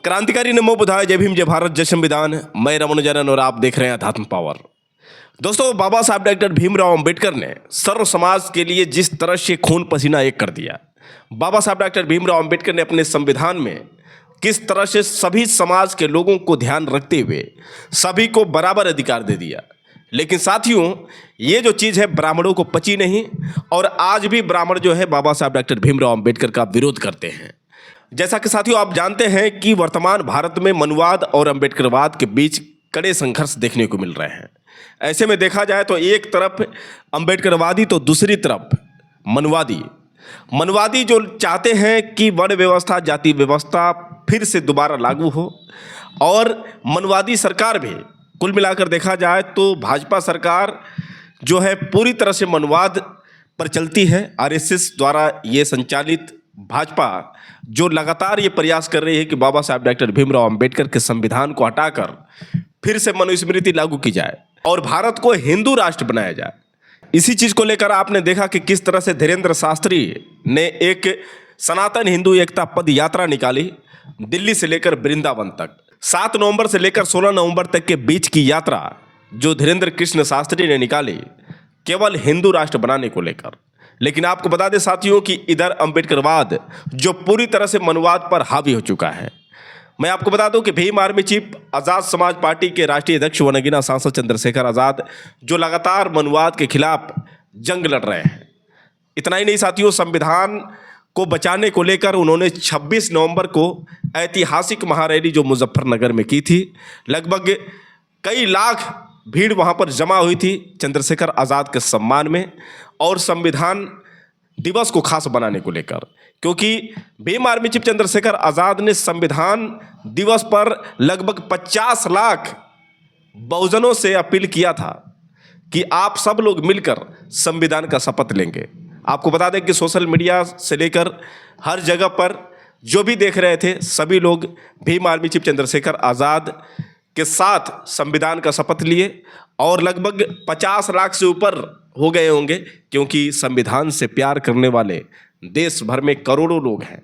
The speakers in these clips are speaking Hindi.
क्रांतिकारी नमो बुधाय, जय भीम, जय भारत, जय संविधान। मैं रमनुजन और आप देख रहे हैं अध्यात्म पावर। दोस्तों, बाबा साहब डॉक्टर भीमराव अंबेडकर ने सर्व समाज के लिए जिस तरह से खून पसीना एक कर दिया, बाबा साहब डॉक्टर भीमराव अंबेडकर ने अपने संविधान में किस तरह से सभी समाज के लोगों को ध्यान रखते हुए सभी को बराबर अधिकार दे दिया। लेकिन साथियों, ये जो चीज़ है ब्राह्मणों को पची नहीं, और आज भी ब्राह्मण जो है बाबा साहब डॉक्टर भीमराव अंबेडकर का विरोध करते हैं। जैसा कि साथियों आप जानते हैं कि वर्तमान भारत में मनुवाद और अंबेडकरवाद के बीच कड़े संघर्ष देखने को मिल रहे हैं। ऐसे में देखा जाए तो एक तरफ अंबेडकरवादी तो दूसरी तरफ मनुवादी जो चाहते हैं कि वर्ण व्यवस्था, जाति व्यवस्था फिर से दोबारा लागू हो, और मनुवादी सरकार भी कुल मिलाकर देखा जाए तो भाजपा सरकार जो है पूरी तरह से मनुवाद पर चलती है। आरएसएस द्वारा ये संचालित भाजपा जो लगातार ये प्रयास कर रही है कि बाबा साहब डॉक्टर भीमराव अंबेडकर के संविधान को हटाकर फिर से मनुस्मृति लागू की जाए और भारत को हिंदू राष्ट्र बनाया जाए। इसी चीज़ को लेकर आपने देखा कि किस तरह से धीरेन्द्र शास्त्री ने एक सनातन हिंदू एकता पद यात्रा निकाली, दिल्ली से लेकर वृंदावन तक। 7 नवंबर से लेकर 16 नवंबर तक के बीच की यात्रा जो धीरेन्द्र कृष्ण शास्त्री ने निकाली, केवल हिंदू राष्ट्र बनाने को लेकर। लेकिन आपको बता दें साथियों कि इधर अंबेडकरवाद जो पूरी तरह से मनुवाद पर हावी हो चुका है। मैं आपको बता दूं कि भीम आर्मी चीफ आज़ाद समाज पार्टी के राष्ट्रीय अध्यक्ष व नगीना सांसद चंद्रशेखर आज़ाद जो लगातार मनुवाद के खिलाफ जंग लड़ रहे हैं। इतना ही नहीं साथियों, संविधान को बचाने को लेकर उन्होंने 26 नवंबर को ऐतिहासिक महारैली जो मुजफ्फरनगर में की थी, लगभग कई लाख भीड़ वहाँ पर जमा हुई थी चंद्रशेखर आज़ाद के सम्मान में और संविधान दिवस को खास बनाने को लेकर, क्योंकि भीम आर्मी चीफ चंद्रशेखर आज़ाद ने संविधान दिवस पर लगभग 50 लाख बहुजनों से अपील किया था कि आप सब लोग मिलकर संविधान का शपथ लेंगे। आपको बता दें कि सोशल मीडिया से लेकर हर जगह पर जो भी देख रहे थे सभी लोग भीम आर्मी चीफ चंद्रशेखर आज़ाद के साथ संविधान का शपथ लिए, और लगभग 50 लाख से ऊपर हो गए होंगे, क्योंकि संविधान से प्यार करने वाले देश भर में करोड़ों लोग हैं।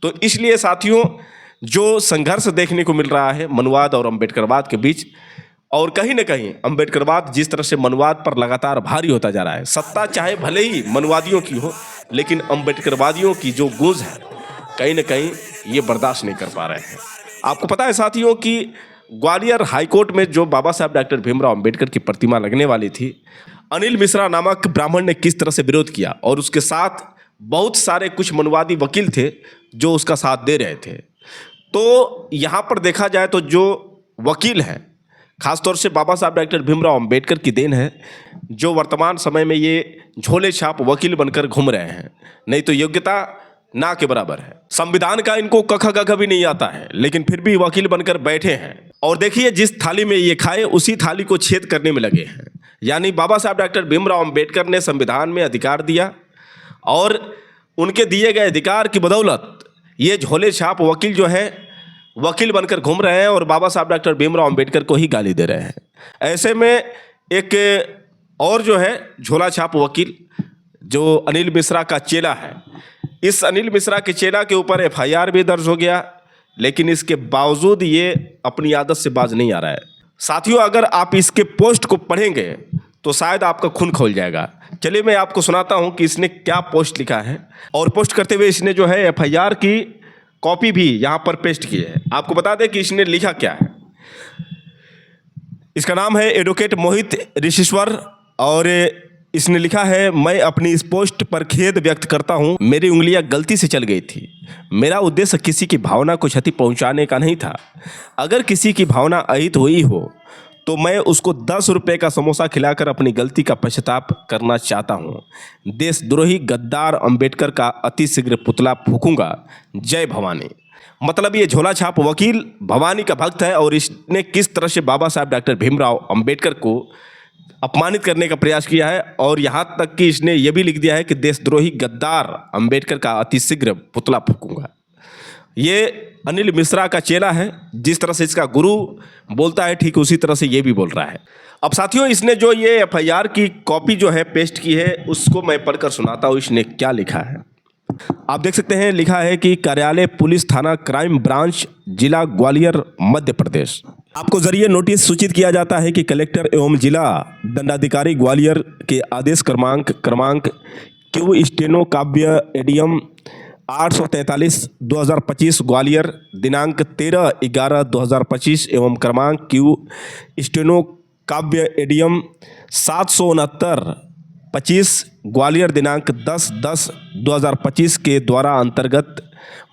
तो इसलिए साथियों, जो संघर्ष देखने को मिल रहा है मनुवाद और अंबेडकरवाद के बीच, और कहीं ना कहीं अंबेडकरवाद जिस तरह से मनुवाद पर लगातार भारी होता जा रहा है, सत्ता चाहे भले ही मनुवादियों की हो, लेकिन अंबेडकरवादियों की जो गूंज है कहीं ना कहीं ये बर्दाश्त नहीं कर पा रहे हैं। आपको पता है साथियों कि ग्वालियर हाईकोर्ट में जो बाबा साहब डॉक्टर भीमराव अंबेडकर की प्रतिमा लगने वाली थी, अनिल मिश्रा नामक ब्राह्मण ने किस तरह से विरोध किया और उसके साथ बहुत सारे कुछ मनुवादी वकील थे जो उसका साथ दे रहे थे। तो यहाँ पर देखा जाए तो जो वकील हैं, खासतौर से बाबा साहब डॉक्टर भीमराव अंबेडकर की देन है जो वर्तमान समय में ये झोले छाप वकील बनकर घूम रहे हैं, नहीं तो योग्यता ना के बराबर है। संविधान का इनको कख गघ भी नहीं आता है, लेकिन फिर भी वकील बनकर बैठे हैं। और देखिए जिस थाली में ये खाए उसी थाली को छेद करने में लगे हैं। यानी बाबा साहब डॉक्टर भीमराव अंबेडकर ने संविधान में अधिकार दिया और उनके दिए गए अधिकार की बदौलत ये झोले छाप वकील जो है वकील बनकर घूम रहे हैं और बाबा साहब डॉक्टर भीमराव अंबेडकर को ही गाली दे रहे हैं। ऐसे में एक और जो है झोला छाप वकील जो अनिल मिश्रा का चेला है, इस अनिल मिश्रा के चेला के ऊपर FIR भी दर्ज हो गया, लेकिन इसके बावजूद ये अपनी आदत से बाज नहीं आ रहा है। साथियों, अगर आप इसके पोस्ट को पढ़ेंगे तो शायद आपका खून खौल जाएगा। चलिए मैं आपको सुनाता हूं कि इसने क्या पोस्ट लिखा है। और पोस्ट करते हुए इसने जो है FIR की कॉपी भी यहां पर पेस्ट की है। आपको बता दें कि इसने लिखा क्या है। इसका नाम है एडवोकेट मोहित ऋषिश्वर और इसने लिखा है, मैं अपनी इस पोस्ट पर खेद व्यक्त करता हूं। मेरी उंगलियां गलती से चल गई थी। मेरा उद्देश्य किसी की भावना को क्षति पहुंचाने का नहीं था। अगर किसी की भावना अहित हुई हो तो मैं उसको 10 रुपये का समोसा खिलाकर अपनी गलती का पश्चाताप करना चाहता हूं। देशद्रोही गद्दार अंबेडकर का अति शीघ्र पुतला फूंकूंगा। जय भवानी। मतलब ये झोला छाप वकील भवानी का भक्त है और इसने किस तरह से बाबा साहब डॉक्टर भीमराव अंबेडकर को अपमानित करने का प्रयास किया है और यहाँ तक कि इसने ये भी लिख दिया है कि देशद्रोही गद्दार अंबेडकर का अतिशीघ्र पुतला फूंकूंगा। ये अनिल मिश्रा का चेला है, जिस तरह से इसका गुरु बोलता है ठीक उसी तरह से ये भी बोल रहा है। अब साथियों, इसने जो ये FIR की कॉपी जो है पेस्ट की है उसको मैं पढ़कर सुनाता हूँ इसने क्या लिखा है। आप देख सकते हैं, लिखा है कि कार्यालय पुलिस थाना क्राइम ब्रांच जिला ग्वालियर मध्य प्रदेश। आपको जरिए नोटिस सूचित किया जाता है कि कलेक्टर एवं जिला दंडाधिकारी ग्वालियर के आदेश क्रमांक क्यू स्टेनो काव्य एडियम 843/2025 ग्वालियर दिनांक 13/11/2025 एवं क्रमांक क्यू स्टेनो काव्य एडियम 769/25 ग्वालियर दिनांक 10/10/2025 के द्वारा अंतर्गत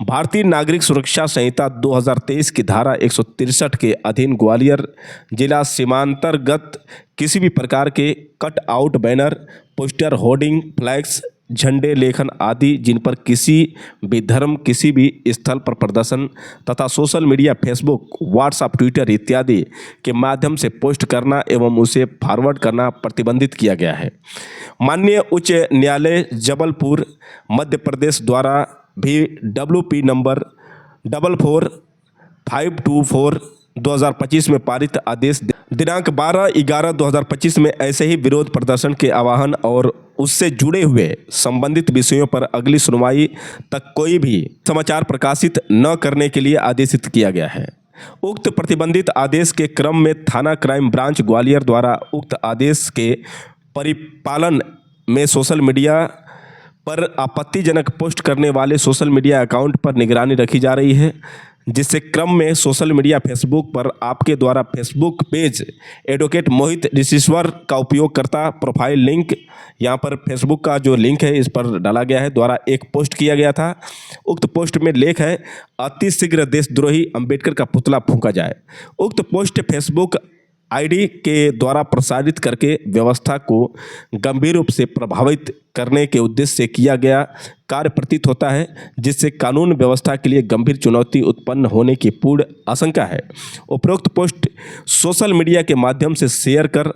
भारतीय नागरिक सुरक्षा संहिता 2023 की धारा 163 के अधीन ग्वालियर जिला सीमांतर्गत किसी भी प्रकार के cut out banner, poster, hoarding, flex, झंडे लेखन आदि जिन पर किसी भी धर्म किसी भी स्थल पर प्रदर्शन तथा social media Facebook, WhatsApp, Twitter इत्यादि के माध्यम से पोस्ट करना एवं उसे फॉरवर्ड करना प्रतिबंधित किया गया है। माननीय उच्च न्यायालय जबलपुर मध्य प्रदेश द्वारा भी WP नंबर 44524/2025 में पारित आदेश दिनांक 12/11/2025 में ऐसे ही विरोध प्रदर्शन के आह्वान और उससे जुड़े हुए संबंधित विषयों पर अगली सुनवाई तक कोई भी समाचार प्रकाशित न करने के लिए आदेशित किया गया है। उक्त प्रतिबंधित आदेश के क्रम में थाना क्राइम ब्रांच ग्वालियर द्वारा उक्त आदेश के परिपालन में सोशल मीडिया पर आपत्तिजनक पोस्ट करने वाले सोशल मीडिया अकाउंट पर निगरानी रखी जा रही है, जिससे क्रम में सोशल मीडिया फेसबुक पर आपके द्वारा Facebook page advocate Mohit Rishishwar का उपयोग करता प्रोफाइल लिंक, यहाँ पर फेसबुक का जो लिंक है इस पर डाला गया है, द्वारा एक पोस्ट किया गया था। उक्त पोस्ट में लेख है, अति शीघ्र देशद्रोही अंबेडकर का पुतला फूंका जाए। उक्त पोस्ट फेसबुक ID के द्वारा प्रसारित करके व्यवस्था को गंभीर रूप से प्रभावित करने के उद्देश्य से किया गया कार्य प्रतीत होता है, जिससे कानून व्यवस्था के लिए गंभीर चुनौती उत्पन्न होने की पूर्ण आशंका है। उपरोक्त पोस्ट सोशल मीडिया के माध्यम से शेयर कर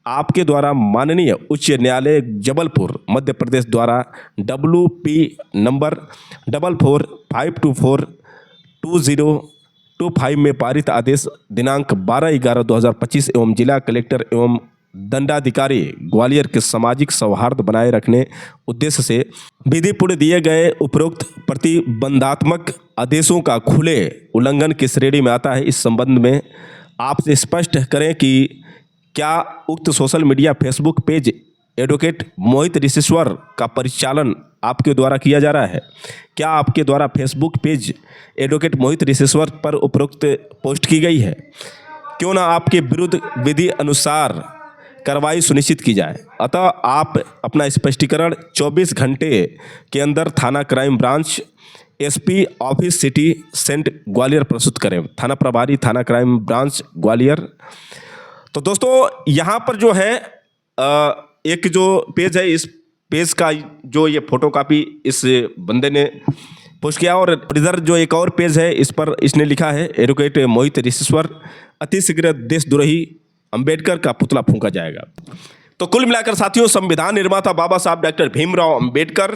आपके द्वारा माननीय उच्च न्यायालय जबलपुर मध्य प्रदेश द्वारा WP नंबर 44524/2025 में पारित आदेश दिनांक 12/11/2025 एवं जिला कलेक्टर एवं दंडाधिकारी ग्वालियर के सामाजिक सौहार्द बनाए रखने उद्देश्य से विधिपूर्ण दिए गए उपरोक्त प्रतिबंधात्मक आदेशों का खुले उल्लंघन की श्रेणी में आता है। इस संबंध में आपसे स्पष्ट करें कि क्या उक्त social media facebook page advocate Mohit Rishishwar का परिचालन आपके द्वारा किया जा रहा है। क्या आपके द्वारा Facebook page advocate Mohit Rishishwar पर उपरोक्त पोस्ट की गई है? क्यों ना आपके विरुद्ध विधि अनुसार कार्रवाई सुनिश्चित की जाए। अतः आप अपना स्पष्टीकरण 24 घंटे के अंदर थाना crime branch SP office city सेंट ग्वालियर प्रस्तुत करें। थाना प्रभारी थाना क्राइम ब्रांच ग्वालियर। तो दोस्तों यहाँ पर जो है एक जो पेज है, इस पेज का जो ये फोटो कापी इस बंदे ने पोस्ट किया और इधर जो एक और पेज है इस पर इसने लिखा है एडवोकेट मोहित ऋषिश्वर अति शीघ्र देशद्रोही अंबेडकर का पुतला फूंका जाएगा। तो कुल मिलाकर साथियों, संविधान निर्माता बाबा साहब डॉक्टर भीमराव अंबेडकर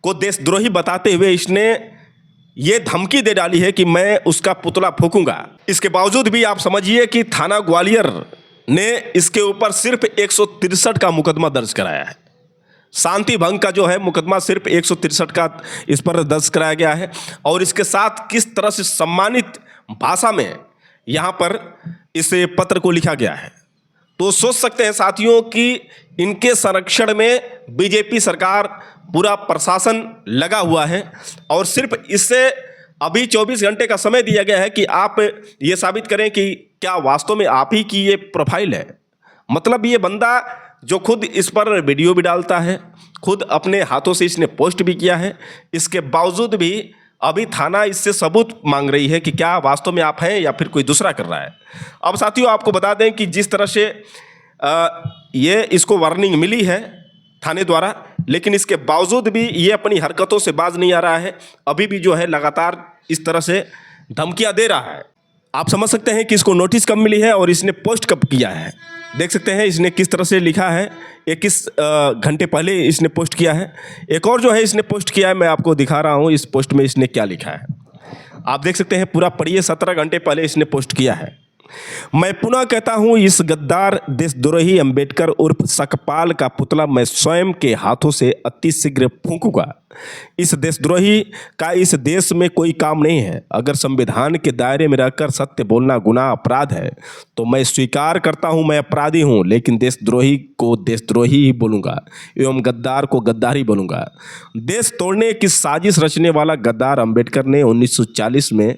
को देशद्रोही बताते हुए इसने ये धमकी दे डाली है कि मैं उसका पुतला फूंकूंगा। इसके बावजूद भी आप समझिए कि थाना ग्वालियर ने इसके ऊपर सिर्फ 163 का मुकदमा दर्ज कराया है। शांति भंग का जो है मुकदमा सिर्फ 163 का इस पर दर्ज कराया गया है। और इसके साथ किस तरह से सम्मानित भाषा में यहाँ पर इस पत्र को लिखा गया है, तो सोच सकते हैं साथियों कि इनके संरक्षण में बीजेपी सरकार, पूरा प्रशासन लगा हुआ है। और सिर्फ इससे अभी 24 घंटे का समय दिया गया है कि आप ये साबित करें कि क्या वास्तव में आप ही की ये प्रोफाइल है। मतलब ये बंदा जो खुद इस पर वीडियो भी डालता है, खुद अपने हाथों से इसने पोस्ट भी किया है, इसके बावजूद भी अभी थाना इससे सबूत मांग रही है कि क्या वास्तव में आप हैं या फिर कोई दूसरा कर रहा है। अब साथियों आपको बता दें कि जिस तरह से ये इसको वार्निंग मिली है थाने द्वारा, लेकिन इसके बावजूद भी ये अपनी हरकतों से बाज नहीं आ रहा है। अभी भी जो है लगातार इस तरह से धमकियां दे रहा है। आप समझ सकते हैं कि इसको नोटिस कब मिली है और इसने पोस्ट कब किया है। देख सकते हैं इसने किस तरह से लिखा है, 21 घंटे पहले इसने पोस्ट किया है। एक और जो है इसने पोस्ट किया है, मैं आपको दिखा रहा हूँ इस पोस्ट में इसने क्या लिखा है। आप देख सकते हैं पूरा पढ़िए, 17 घंटे पहले इसने पोस्ट किया है। मैं पुनः कहता हूं, इस गद्दार देशद्रोही अंबेडकर उर्फ सकपाल का पुतला मैं स्वयं के हाथों से अति शीघ्र फूंकूंगा। इस देशद्रोही का इस देश में कोई काम नहीं है। अगर संविधान के दायरे में रहकर सत्य बोलना गुनाह अपराध है तो मैं स्वीकार करता हूं मैं अपराधी हूं, लेकिन देशद्रोही को देशद्रोही ही बोलूंगा एवं गद्दार को गद्दार ही बोलूंगा। देश तोड़ने की साजिश रचने वाला गद्दार अंबेडकर ने 1940 में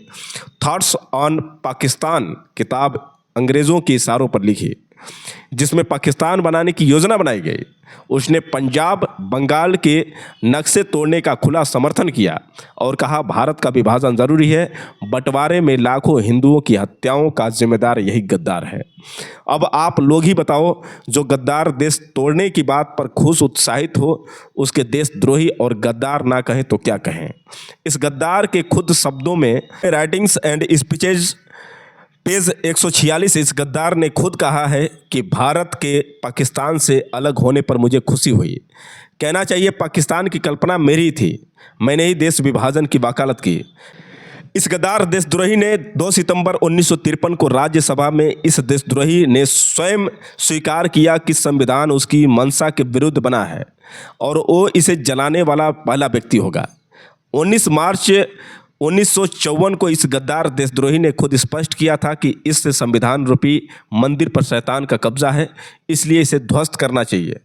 थॉट्स ऑन पाकिस्तान किताब अंग्रेज़ों के इशारों पर लिखी, जिसमें पाकिस्तान बनाने की योजना बनाई गई। उसने पंजाब बंगाल के नक्शे तोड़ने का खुला समर्थन किया और कहा भारत का विभाजन जरूरी है, बंटवारे में लाखों हिंदुओं की हत्याओं का जिम्मेदार यही गद्दार है। अब आप लोग ही बताओ, जो गद्दार देश तोड़ने की बात पर खुश उत्साहित हो उसके देशद्रोही और गद्दार ना कहें तो क्या कहें। इस गद्दार के खुद शब्दों में राइटिंग्स एंड स्पीचेज पेज 146 इस गद्दार ने खुद कहा है कि भारत के पाकिस्तान से अलग होने पर मुझे खुशी हुई। कहना चाहिए पाकिस्तान की कल्पना मेरी थी, मैंने ही देश विभाजन की वकालत की। इस गद्दार देशद्रोही ने 2 सितंबर 1953 को राज्यसभा में इस देशद्रोही ने स्वयं स्वीकार किया कि संविधान उसकी मंशा के विरुद्ध बना है और वो इसे जलाने वाला पहला व्यक्ति होगा। 19 मार्च 1954 को इस गद्दार देशद्रोही ने खुद स्पष्ट किया था कि इस संविधान रूपी मंदिर पर शैतान का कब्जा है, इसलिए इसे ध्वस्त करना चाहिए।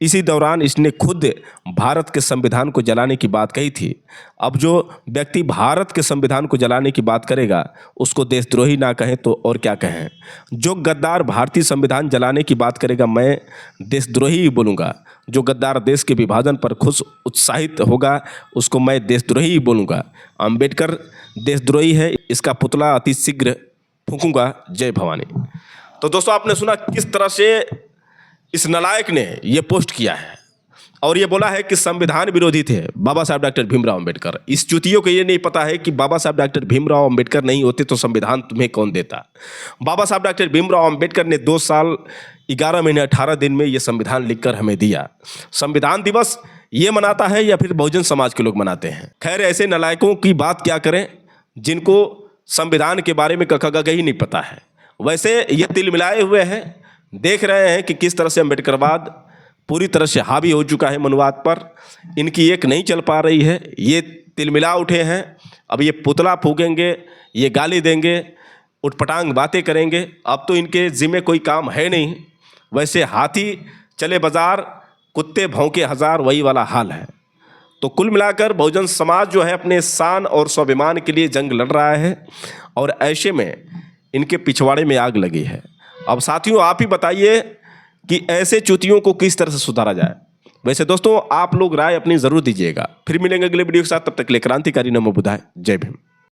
इसी दौरान इसने खुद भारत के संविधान को जलाने की बात कही थी। अब जो व्यक्ति भारत के संविधान को जलाने की बात करेगा उसको देशद्रोही ना कहें तो और क्या कहें। जो गद्दार भारतीय संविधान जलाने की बात करेगा मैं देशद्रोही ही बोलूँगा। जो गद्दार देश के विभाजन पर खुश उत्साहित होगा उसको मैं देशद्रोही ही बोलूँगा। अंबेडकर देशद्रोही है, इसका पुतला अति शीघ्र फूंकूंगा। जय भवानी। तो दोस्तों आपने सुना किस तरह से इस नालायक ने ये पोस्ट किया है और ये बोला है कि संविधान विरोधी थे बाबा साहब डॉक्टर भीमराव अंबेडकर। इस चुतियों को ये नहीं पता है कि बाबा साहब डॉक्टर भीमराव अंबेडकर नहीं होते तो संविधान तुम्हें कौन देता। बाबा साहब डॉक्टर भीमराव अंबेडकर ने 2 साल 11 महीने 18 दिन में ये संविधान लिखकर हमें दिया। संविधान दिवस ये मनाता है या फिर बहुजन समाज के लोग मनाते हैं। खैर ऐसे नालायकों की बात क्या करें जिनको संविधान के बारे में कखगग ही नहीं पता है। वैसे ये तिल मिलाए हुए हैं, देख रहे हैं कि किस तरह से अंबेडकरवाद पूरी तरह से हावी हो चुका है मनुवाद पर। इनकी एक नहीं चल पा रही है, ये तिलमिला उठे हैं। अब ये पुतला फूकेंगे, ये गाली देंगे, उठपटांग बातें करेंगे। अब तो इनके जिम्मे कोई काम है नहीं। वैसे हाथी चले बाजार कुत्ते भौंके हजार, वही वाला हाल है। तो कुल मिलाकर बहुजन समाज जो है अपने शान और स्वाभिमान के लिए जंग लड़ रहा है और ऐसे में इनके पिछवाड़े में आग लगी है। अब साथियों आप ही बताइए कि ऐसे चूतियों को किस तरह से सुधारा जाए। वैसे दोस्तों आप लोग राय अपनी ज़रूर दीजिएगा। फिर मिलेंगे अगले वीडियो के साथ, तब तक के लिए क्रांतिकारी नमो बुधाय, जय भीम।